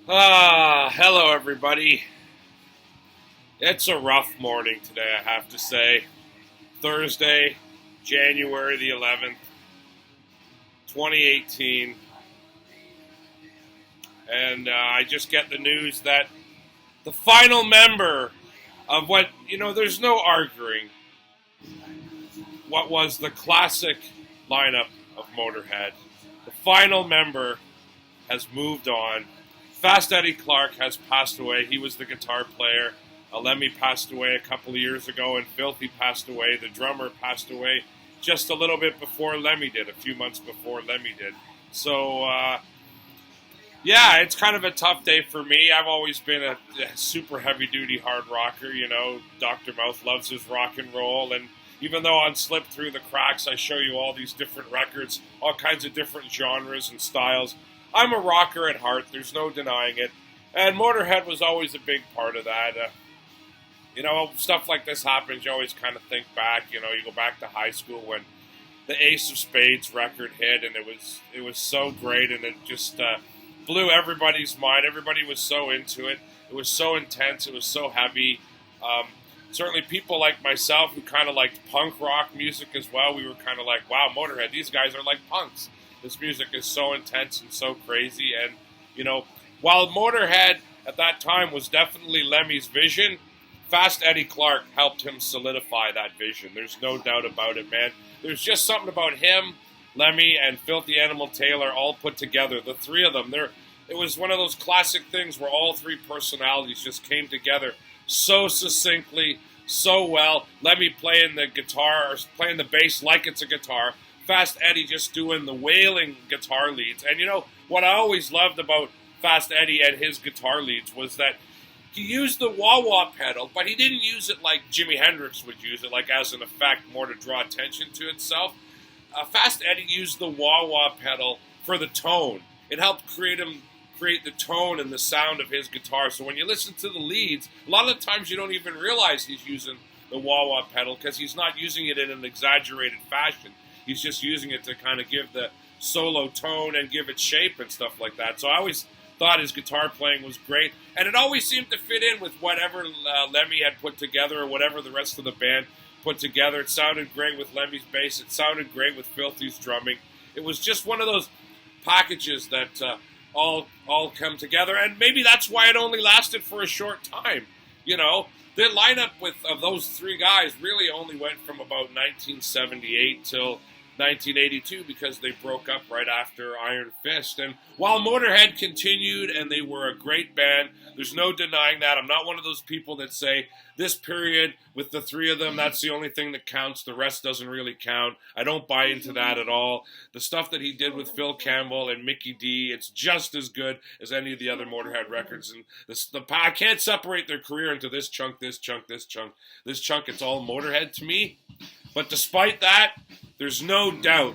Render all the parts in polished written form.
Hello everybody. It's a rough morning today, I have to say. Thursday, January the 11th, 2018. And I just get the news that the final member of there's no arguing what was the classic lineup of Motorhead. The final member has moved on. Fast Eddie Clarke has passed away. He was the guitar player. Lemmy passed away a couple of years ago, and Filthy passed away. The drummer passed away just a little bit before Lemmy did, a few months before Lemmy did. So, it's kind of a tough day for me. I've always been a super heavy-duty hard rocker. Dr. Mouth loves his rock and roll, and even though on Slip Through the Cracks I show you all these different records, all kinds of different genres and styles, I'm a rocker at heart. There's no denying it. And Motorhead was always a big part of that. Stuff like this happens. You always kind of think back. You go back to high school when the Ace of Spades record hit, and it was so great, and it just blew everybody's mind. Everybody was so into it. It was so intense. It was so heavy. Certainly people like myself who kind of liked punk rock music as well, we were kind of like, wow, Motorhead, these guys are like punks. This music is so intense and so crazy. And, while Motorhead at that time was definitely Lemmy's vision, Fast Eddie Clarke helped him solidify that vision. There's no doubt about it, man. There's just something about him, Lemmy, and Filthy Animal Taylor all put together. The three of them, it was one of those classic things where all three personalities just came together so succinctly, so well. Lemmy playing the guitar, or playing the bass like it's a guitar. Fast Eddie just doing the wailing guitar leads. And what I always loved about Fast Eddie and his guitar leads was that he used the wah-wah pedal, but he didn't use it like Jimi Hendrix would use it, like as an effect, more to draw attention to itself. Fast Eddie used the wah-wah pedal for the tone. It helped create the tone and the sound of his guitar. So when you listen to the leads, a lot of the times you don't even realize he's using the wah-wah pedal because he's not using it in an exaggerated fashion. He's just using it to kind of give the solo tone and give it shape and stuff like that. So I always thought his guitar playing was great. And it always seemed to fit in with whatever Lemmy had put together or whatever the rest of the band put together. It sounded great with Lemmy's bass. It sounded great with Filthy's drumming. It was just one of those packages that all come together. And maybe that's why it only lasted for a short time. The lineup of those three guys really only went from about 1978 till 1982 because they broke up right after Iron Fist. And while Motorhead continued and they were a great band, there's no denying that. I'm not one of those people that say this period with the three of them, that's the only thing that counts. The rest doesn't really count. I don't buy into that at all. The stuff that he did with Phil Campbell and Mickey D, it's just as good as any of the other Motorhead records. And I can't separate their career into this chunk, this chunk, this chunk. This chunk, it's all Motorhead to me. But despite that, there's no doubt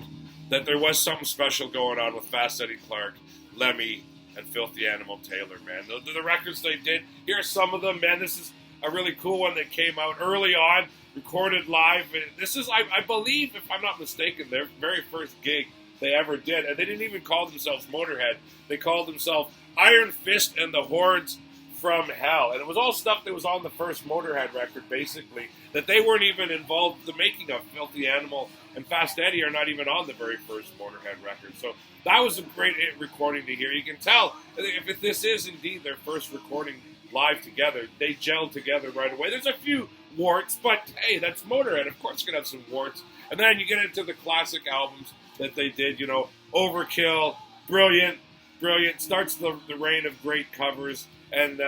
that there was something special going on with Fast Eddie Clarke, Lemmy, and Filthy Animal Taylor, man. The records they did, here are some of them, man. This is a really cool one that came out early on, recorded live. This is, I believe, if I'm not mistaken, their very first gig they ever did. And they didn't even call themselves Motorhead. They called themselves Iron Fist and the Hordes from Hell. And it was all stuff that was on the first Motorhead record, basically, that they weren't even involved in the making of. Filthy Animal and Fast Eddie are not even on the very first Motorhead record. So that was a great recording to hear. You can tell if this is indeed their first recording live together, they gelled together right away. There's a few warts, but hey, that's Motorhead. Of course, it's going to have some warts. And then you get into the classic albums that they did, Overkill, brilliant, starts the reign of great covers. And,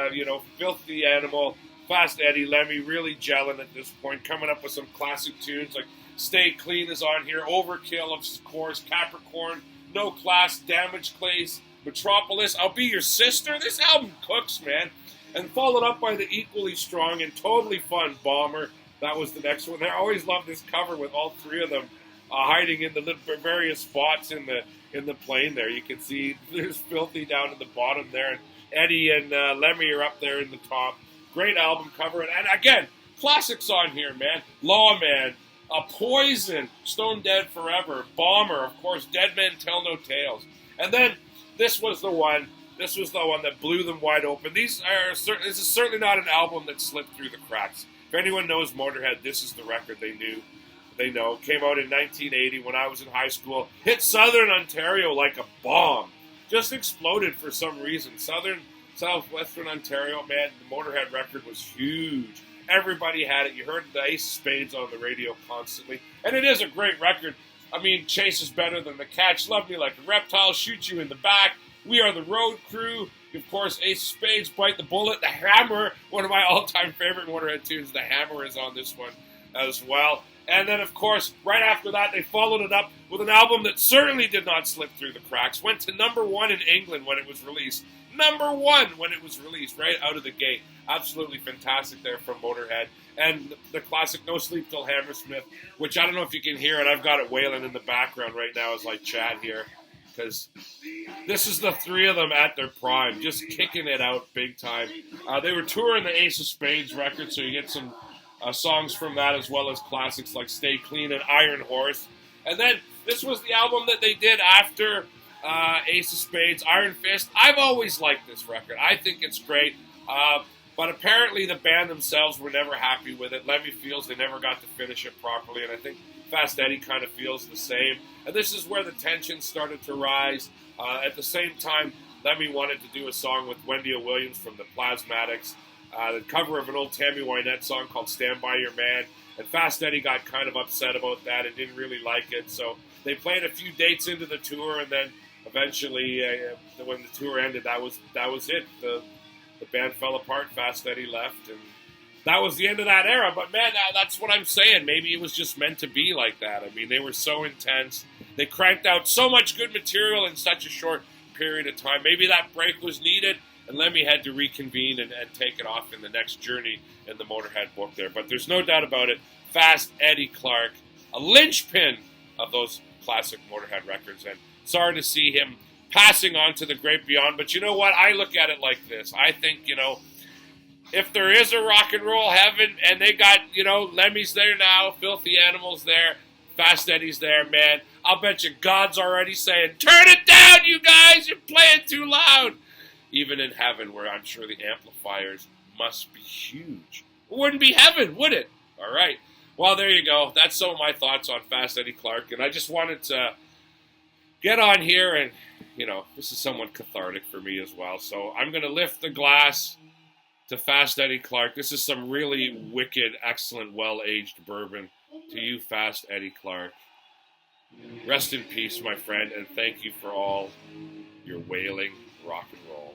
Filthy Animal, Fast Eddie, Lemmy really gelling at this point, coming up with some classic tunes like Stay Clean is on here, Overkill, of course, Capricorn, No Class, Damaged Place, Metropolis, I'll Be Your Sister. This album cooks, man. And followed up by the equally strong and totally fun Bomber. That was the next one. I always loved this cover with all three of them hiding in the various spots in the plane there. You can see there's Filthy down in the bottom there, and Eddie and Lemmy are up there in the top. Great album cover. And again, classics on here, man. Lawman, Poison, Stone Dead Forever, Bomber, of course, Dead Men Tell No Tales. And then this was the one This was the one that blew them wide open. This is certainly not an album that slipped through the cracks. If anyone knows Motorhead, this is the record they know. Came out in 1980 when I was in high school. Hit Southern Ontario like a bomb. Just exploded for some reason. Southwestern Ontario, man, the Motorhead record was huge. Everybody had it. You heard the Ace of Spades on the radio constantly. And it is a great record. I mean, Chase is better than the Catch. Love Me Like a Reptile. Shoot You in the Back. We Are the Road Crew. Of course, Ace of Spades, Bite the Bullet. The Hammer, one of my all-time favorite Motorhead tunes. The Hammer is on this one as well. And then, of course, right after that, they followed it up with an album that certainly did not slip through the cracks. Went to #1 in England when it was released. #1 when it was released, right out of the gate. Absolutely fantastic there from Motorhead. And the classic No Sleep Till Hammersmith, which I don't know if you can hear it. I've got it wailing in the background right now as I chat here. Because this is the three of them at their prime, just kicking it out big time. They were touring the Ace of Spades record, so you get some songs from that as well as classics like Stay Clean and Iron Horse. And then this was the album that they did after Ace of Spades, Iron Fist. I've always liked this record. I think it's great. But apparently the band themselves were never happy with it. Lemmy feels they never got to finish it properly, and I think Fast Eddie kind of feels the same. And this is where the tension started to rise. At the same time, Lemmy wanted to do a song with Wendy Williams from the Plasmatics, the cover of an old Tammy Wynette song called Stand By Your Man. And Fast Eddie got kind of upset about that and didn't really like it. So they played a few dates into the tour, and then eventually, when the tour ended, that was it. The band fell apart. Fast Eddie left, and that was the end of that era. But man, that's what I'm saying. Maybe it was just meant to be like that. I mean, they were so intense. They cranked out so much good material in such a short period of time. Maybe that break was needed, and Lemmy had to reconvene and take it off in the next journey in the Motorhead book there. But there's no doubt about it. Fast Eddie Clarke, a linchpin of those classic Motorhead records. And sorry to see him passing on to the great beyond. But you know what? I look at it like this. I think, if there is a rock and roll heaven and they got, Lemmy's there now, Filthy Animals there, Fast Eddie's there, man, I'll bet you God's already saying, turn it down, you guys, you're playing too loud. Even in heaven, where I'm sure the amplifiers must be huge. It wouldn't be heaven, would it? All right. Well, there you go. That's some of my thoughts on Fast Eddie Clarke. And I just wanted to get on here and, this is somewhat cathartic for me as well. So I'm going to lift the glass to Fast Eddie Clarke. This is some really wicked, excellent, well-aged bourbon. To you, Fast Eddie Clarke. Rest in peace, my friend, and thank you for all your wailing rock and roll.